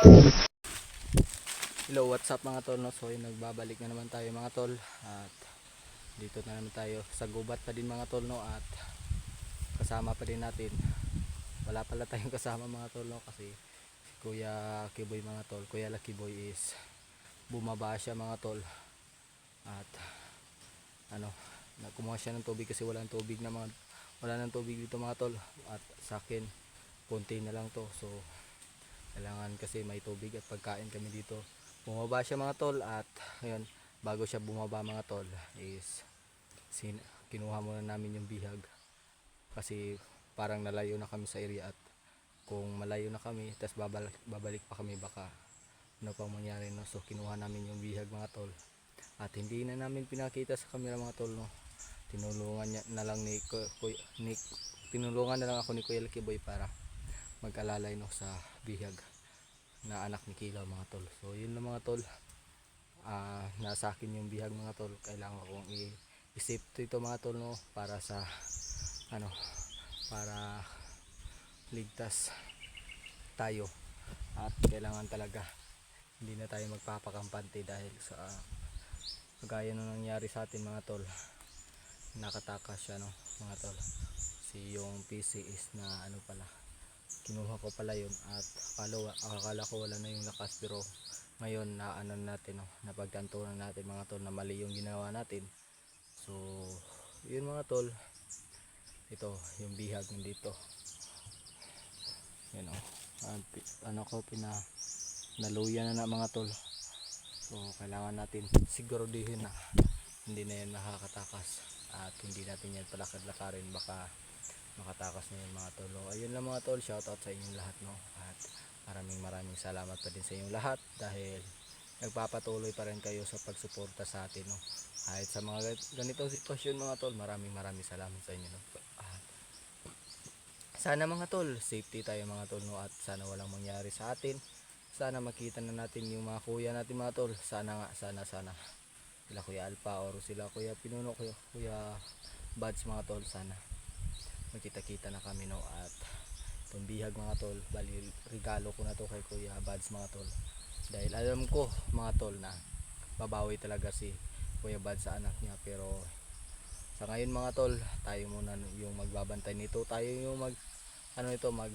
Hello, what's up mga tol, no? So nagbabalik na naman tayo mga tol. At dito na naman tayo sa gubat pa din mga tol, no? At kasama pa din natin. Wala pala tayong kasama mga tol, no? Kasi si Kuya Kiboy mga tol, Kuya Lucky Boy is bumaba siya mga tol. At ano, kumuha siya ng tubig kasi wala nang tubig dito mga tol. At sa akin konti na lang to. So kailangan kasi may tubig at pagkain kami dito. Bumaba siya mga tol at ngayon bago siya bumaba mga tol is kinuha muna namin yung bihag kasi parang nalayo na kami sa area at kung malayo na kami tapos babalik pa kami baka ano pang mangyari, no? So kinuha namin yung bihag mga tol at hindi na namin pinakita sa camera mga tol, no? Tinulungan niya na lang tinulungan na lang ako ni Kuya Lucky Boy para mag-alalay, no, sa bihag na anak ni Kilaw mga tol. So yun lang mga tol, nasa akin yung bihag mga tol. Kailangan kong i-save ito mga tol, no, para sa ano, para ligtas tayo at kailangan talaga hindi na tayo magpapakampante dahil sa kagaya nung nangyari sa atin mga tol. Nakatakas siya, no, mga tol. Si yung PC is na ano pala, kinuha ko pala yun at akala ko wala na yung lakas, pero ngayon na ano natin, no, napagtantunan natin mga tol na mali yung ginawa natin. So yun mga tol, ito yung bihag nandito, yun, ano ko naluyan na mga tol. So kailangan natin siguraduhin na hindi na yan nakakatakas at hindi natin yan palakad-lakarin, baka makatakas na yun mga tol. Ayun lang mga tol, shoutout sa inyong lahat, no, at maraming salamat pa din sa inyong lahat dahil nagpapatuloy pa rin kayo sa pagsuporta sa atin, no, kahit sa mga ganitong sitwasyon mga tol. Maraming salamat sa inyo, no. At sana mga tol safety tayo mga tol, no, at sana walang mangyari sa atin. Sana makita na natin yung mga kuya natin mga tol. Sana nga, sana sila Kuya Alpha or sila Kuya Pinuno, Kuya Buds mga tol, sana magkita-kita na kami, no. At itong bihag mga tol, bali regalo ko na to kay Kuya Buds mga tol, dahil alam ko mga tol na babawi talaga si Kuya Buds sa anak niya. Pero sa ngayon mga tol, tayo muna yung magbabantay nito, tayo yung mag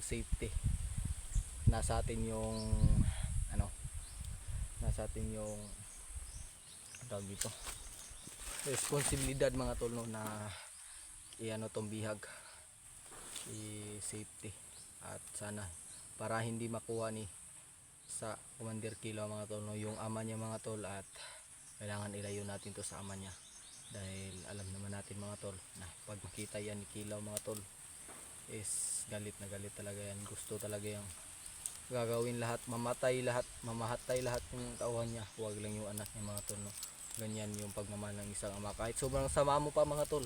safety. Nasa atin yung nasa atin yung tawag dito, responsibilidad mga tol, no, na tong bihag i-safety. At sana para hindi makuha ni sa Commander Kilaw mga tol, no, yung ama niya mga tol, at kailangan ilayo natin to sa ama niya dahil alam naman natin mga tol na pag makita yan ni Kilaw mga tol is galit na galit talaga yan. Gusto talaga yung gagawin lahat, mamahatay lahat ng tauhan niya, huwag lang yung anak niya mga tol, no. Ganyan yung pagmamahal ng isang ama, kahit sobrang sama mo pa mga tol,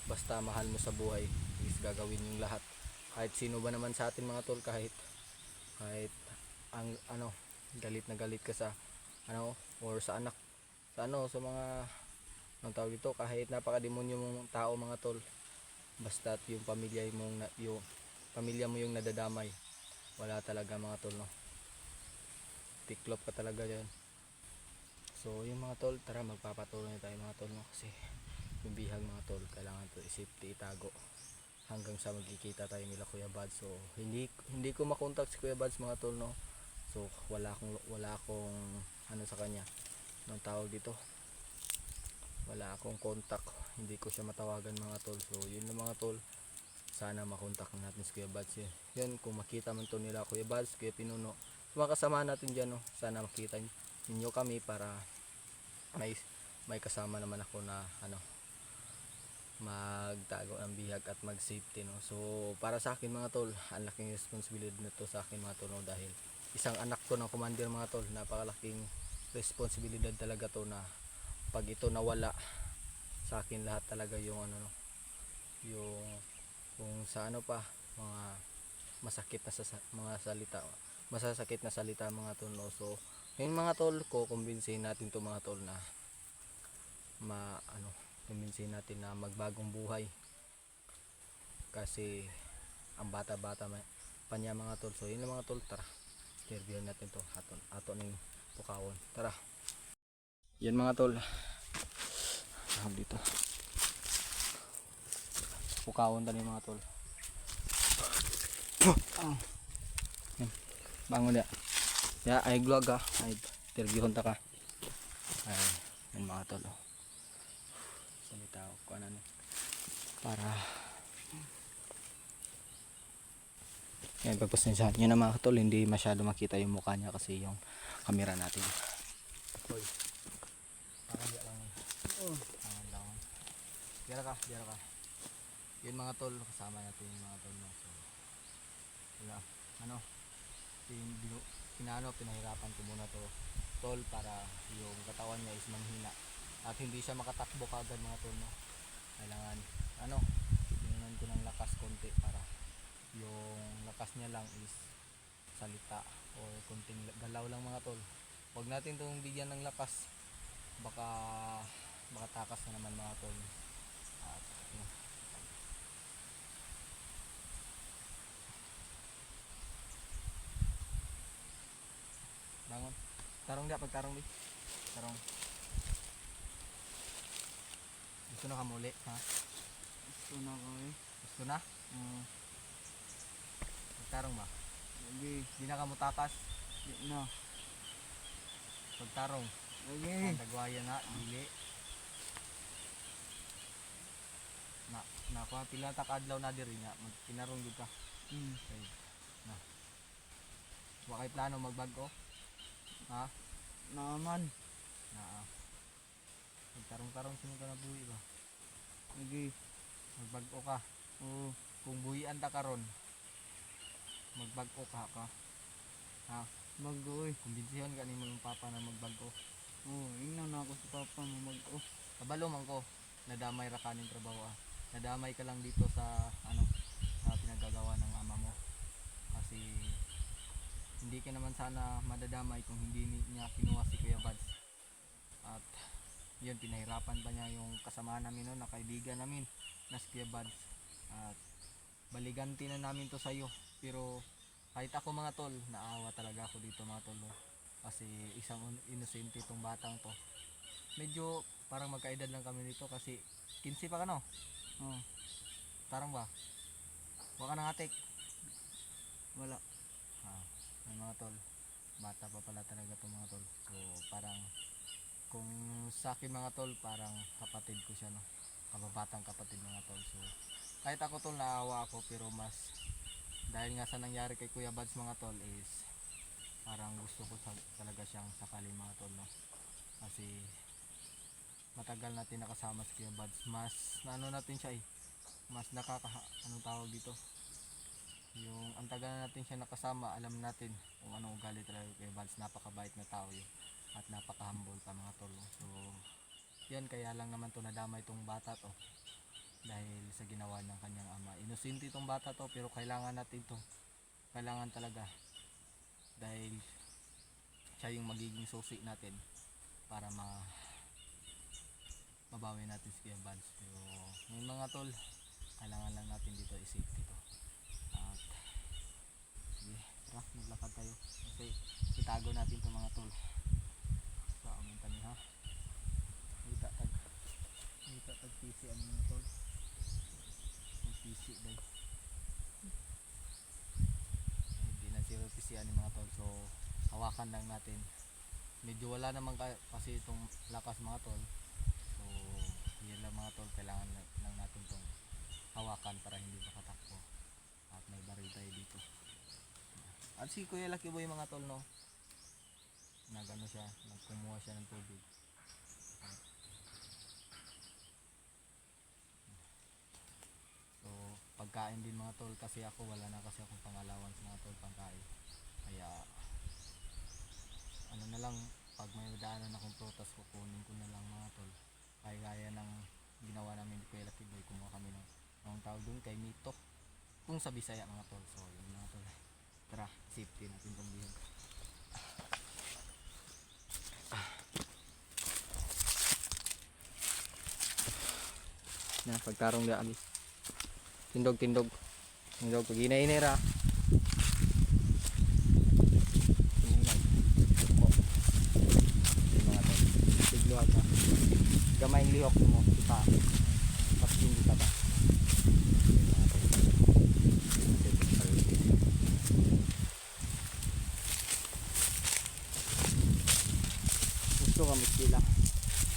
basta mahal mo sa buhay is gagawin yung lahat. Kahit sino ba naman sa atin mga tol, kahit ang galit na galit ka sa or sa anak, sa mga tawag dito, kahit napakademonyo mong tao mga tol, basta yung pamilya mo yung nadadamay, wala talaga mga tol, no. Tiklop ka talaga yan. So yung mga tol, tara magpapatuloy tayo mga tol, no, kasi yung bihag mga tol kailangan to i-safety, itago hanggang sa magkikita tayo nila Kuya Buds. So hindi ko makontak si Kuya Buds mga tol, no. So wala akong sa kanya, nung tawag dito, wala akong contact, hindi ko siya matawagan mga tol. So yun lang mga tol, sana makontak natin si Kuya Buds. Yun, kung makita man to nila Kuya Buds, Kuya Pinuno, mga kasama natin dyan, no, sana makita ninyo kami para may kasama naman ako na magtago ng bihag at mag safety, no. So para sa akin mga tol, ang laking responsibilidad na to sa akin mga tol, no, dahil isang anak to ng commander mga tol. Napakalaking responsibilidad talaga to na pag ito nawala sa akin lahat talaga yung yung kung sa pa mga masakit na mga salita, masasakit na salita mga tol, no. So ngayon mga tol, kukumbinsihin natin to mga tol na kumbinsihin natin na magbagong buhay kasi ang bata-bata pa niya mga tol. So yun lang mga tol, tara interviewin natin to ato ning pukawon. Tara. Yan mga tol. Dito. Pukawon tani mga tol. Yan. Bangon ya. Ya ay vlog ka. Ay interviewon ta ka. Ay yan mga tol. Salita ko ano para yan, pagpasensyahan nyo na mga tol, hindi masyado makita yung mukha niya kasi yung camera natin. Hoy. Pakaya lang. Lang. Diara ka. Yun mga tol, kasama natin yung mga tol. So, wala. Pinahirapan ko muna to tol para yung katawan niya is manghina. At hindi siya makatakbo kagad mga tol. No? Kailangan, tingnan ko ng lakas konti para yung lakas niya lang is salita o konting galaw lang mga tol. Huwag natin itong bigyan ng lakas, baka takas na naman mga tol. At bangon, tarong dia, pagtarong di tarong. Gusto na ka muli ha? Gusto na? Pagtarong ba? Di na ka mo takas? Di na. Pagtarong? Dagwaya na, dili. Kuha pila ta kadlaw na diri nga, magkinarong jud ka. Okay. Na. Wa kay plano magbago? Ha? Naman. Naa. Pagtarong-tarong sino ka na buhi ba? Magbago ka. Oo. Kung buhian ta karon, magbago ka. Ha? Mag-uy. Kumbinsiyon ka ni mo yung papa na magbago. Oo, ingnan na ako sa papa mo mag-o. Kabalo man ko, nadamay ra kaning trabaho ah. Nadamay ka lang dito sa pinagagawa ng ama mo. Kasi hindi ka naman sana madadamay kung hindi niya kinuha si Kuya Bads. At yun, pinahirapan pa niya yung kasama namin noon na kaibigan namin na si Kuya Bads. At baliganti na namin to sa'yo. Pero kahit ako mga tol, naawa talaga ako dito mga tol. No? Kasi isang inosente itong batang to. Medyo parang magkaedad lang kami dito kasi 15 pa ka no? Oo. Tarang ba? Huwag ka nang atik. Wala. May mga tol, bata pa pala talaga itong mga tol. So parang kung sa akin mga tol, parang kapatid ko siya no. Kababatang kapatid mga tol. So kahit ako tol, naawa ako, pero mas dahil nga sa nangyari kay Kuya Bads mga tol is parang gusto ko talaga siyang sakali mga tol no. Kasi matagal natin nakasama si Kuya Bads, mas natin siya mas anong tawag dito, yung ang tagal na natin siya nakasama, alam natin kung anong ugali talaga kay Kuya Bads. Napakabait na tao yun at napaka-humble pa mga tol. So yan, kaya lang naman to nadamay itong bata to dahil sa ginawa ng kanyang ama. Inosente itong bata to, pero kailangan natin to, kailangan talaga, dahil siya yung magiging susi natin para mabawi natin si Kuya Bads. Pero yung mga tol, kailangan lang natin dito i-safety to. At sige, tara, maglakad tayo kasi itago natin to mga tol sa aming tani ha. Kita tag PC ang mga tol, may PC day, hindi na zero PC ang mga tol. So hawakan lang natin, medyo wala naman kasi itong lakas mga tol. So yan lang mga tol, kailangan lang natin itong hawakan para hindi makatakbo. At may baril tayo dito. At si Kuya Lucky Boy mga tol no, nagano siya, nagkumuha siya ng tubig. So pagkain din mga tol, kasi ako wala na kasi akong pang-allowance mga tol, pangkain. Kaya ano na lang, pag may daanan akong prutas, kukunin ko na lang mga tol. Kaya ng ginawa namin ni Kuya Lucky Boy, kumuha kami ng tawag doon kay Mito, kung sa Bisaya mga tol. So yun mga tol, tara, safety natin itong bihon. Na pagtarong dia abi. Tindog pag inay ra. Gamay ang lihok mo. Kita. Tapos hindi ka ba? Gusto ka muskila?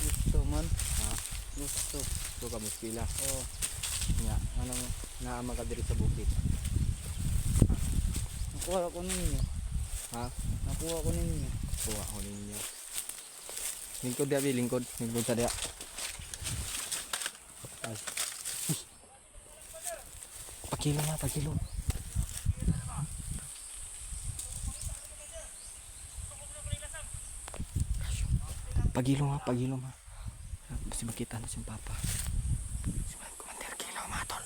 Gusto man. Ha? Gusto. Gusto ka muskila? Oo. Nga. Anong naama ka diri sa bukid? Nakuha ko ninyo. Ha? Nakuha ko ninyo. Kuha ko ninyo. Lingkod dia, lingkod. Lingkod sa dia. Ay. Pagkilo nga, pagkilo. Pagilo nga, pagilo nga. Basta makita na si Papa. Si Commander Kilo, mga tol.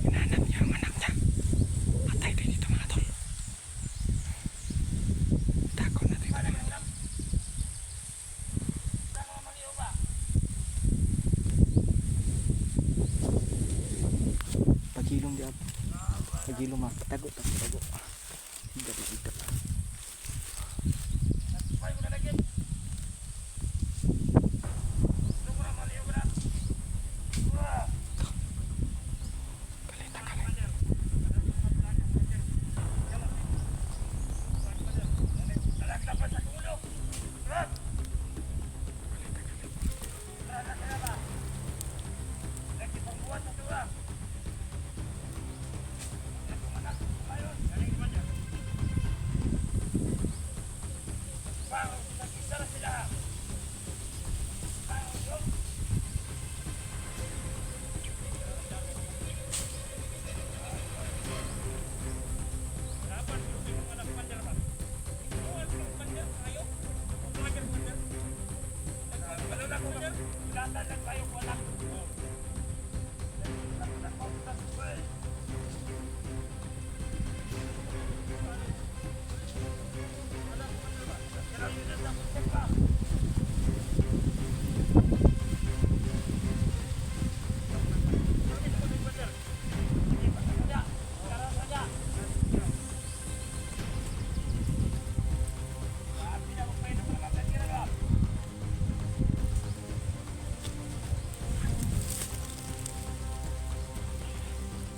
Hinahanap niya ang anak niya. Patay din ito, mga tol. Tako natin ito, mga tol. Pagilong di ako. Pagilong ma. Tago, tago, tago. Higat, higat. Kalita, kalita.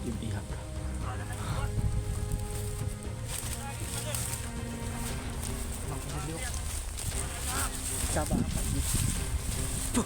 Yung bihag. Saba apa gitu.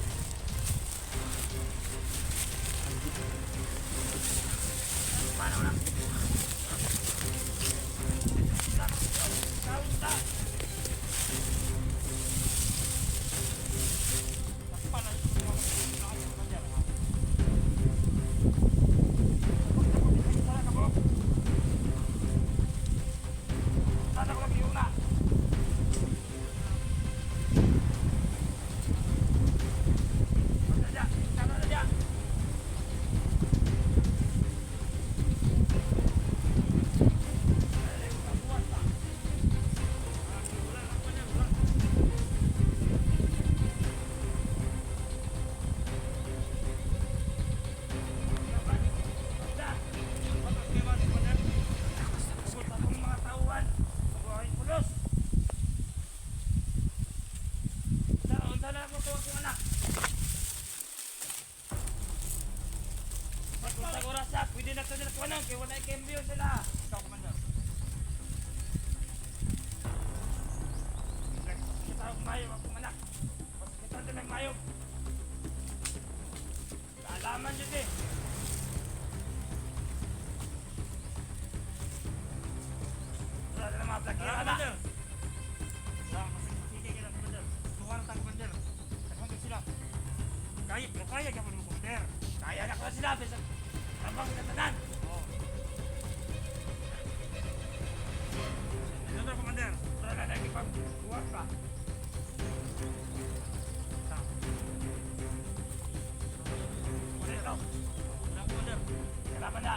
Pwede na ito nila kuwanang, kaya wala i-cambio sila. Ikaw, Commander. Kita ako mayog, ako manak. Kita ito ng mayog. Kaalaman dyan eh. Wala na mga plakira na. Sige kita, Commander. Tuwan ang Commander. Tagmang ka sila. Kaya ka mo ng Commander. Kaya na ko na sila. Abang katanan. Oh. Ano na, Commander? Tara na lagi pang buwag ka. Wala ito. Wala, Commander. Kailangan na.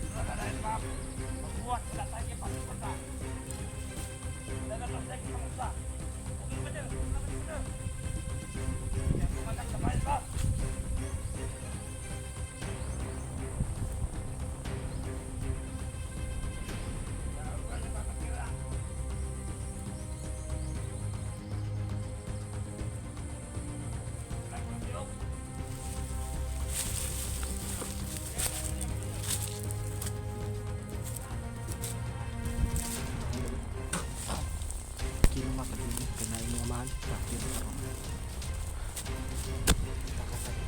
Tara na lagi pang buwag. Wala tayo kaya pang wala na tayo kaya pang isa. Okay, Commander. Commander. kilo mga kalino. Kanain mo amahan. Pakyo na ako. Kakasay.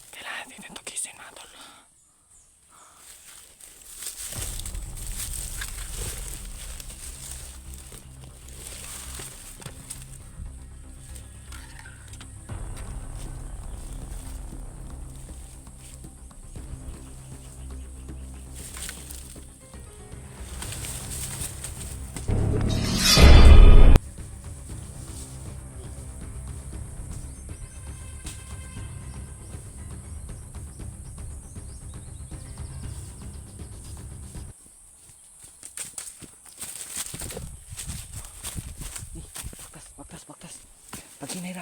Kailangan natin ito gisin mga tol. Baktas. Paghinay.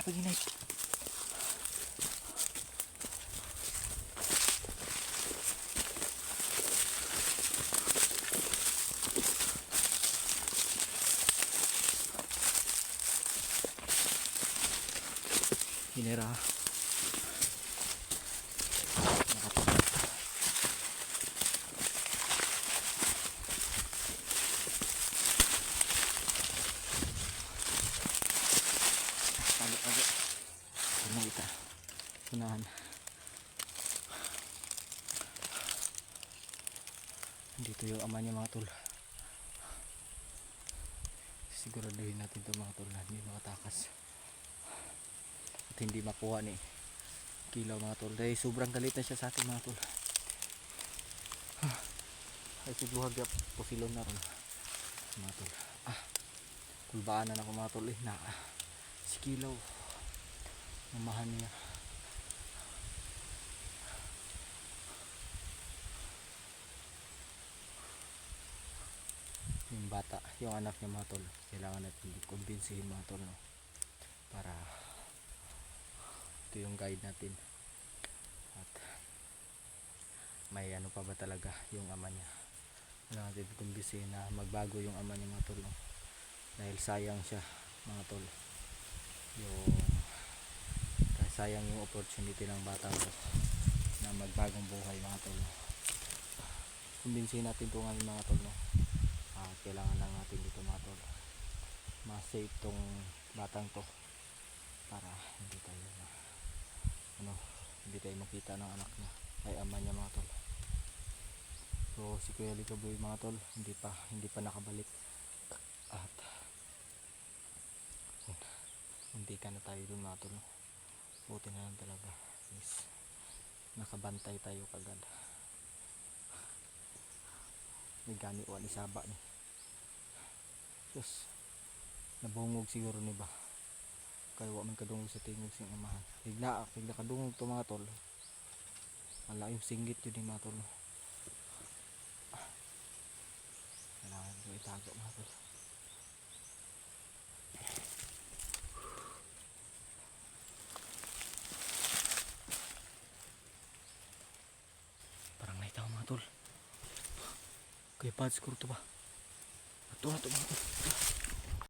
Hinera. Agak. Ano kita? Unahan. Dito yung ama niya mga tol. Siguraduhin natin ito mga tol na hindi makatakas. At hindi makuha ni Kilaw mga tol. Dahil sobrang galit na siya sa atin mga tol. Ay siguro hagap pusilon na ron mga tol. Kulbaan na ako mga tol na si Kilaw. Mamahan niya. Yung bata, yung anak niya mga tol, kailangan natin kumbinsihin mga tol, no? Para ito yung guide natin. At may ano pa ba talaga yung ama niya. Kailangan natin kumbinsihin na magbago yung ama niya mga tol, no? Dahil sayang siya mga tol. Sayang yung opportunity ng bata ko na magbagong buhay mga tol. Kumbinsihin natin ito ngayon mga tol, no? Kailangan lang natin dito mga tol ma-save tong batang to para hindi tayo makita ng anak niya ay ama niya mga tol. So si Kuya Likaboy mga tol hindi pa nakabalik at hindi ka na tayo dun mga tol, no? Buti na lang talaga is nakabantay tayo kagad. May gani o isaba ni Diyos, nabungog siguro ni ba kaya wa man kadungog sa tingog sing amahan. Bigla kadungog to mga tol. Wala yung singgit yun mga tol, no? Kailangan ko itago mga tol. Parang naitaw mga tol. Kaya pads ko to ba? Ito mga tol.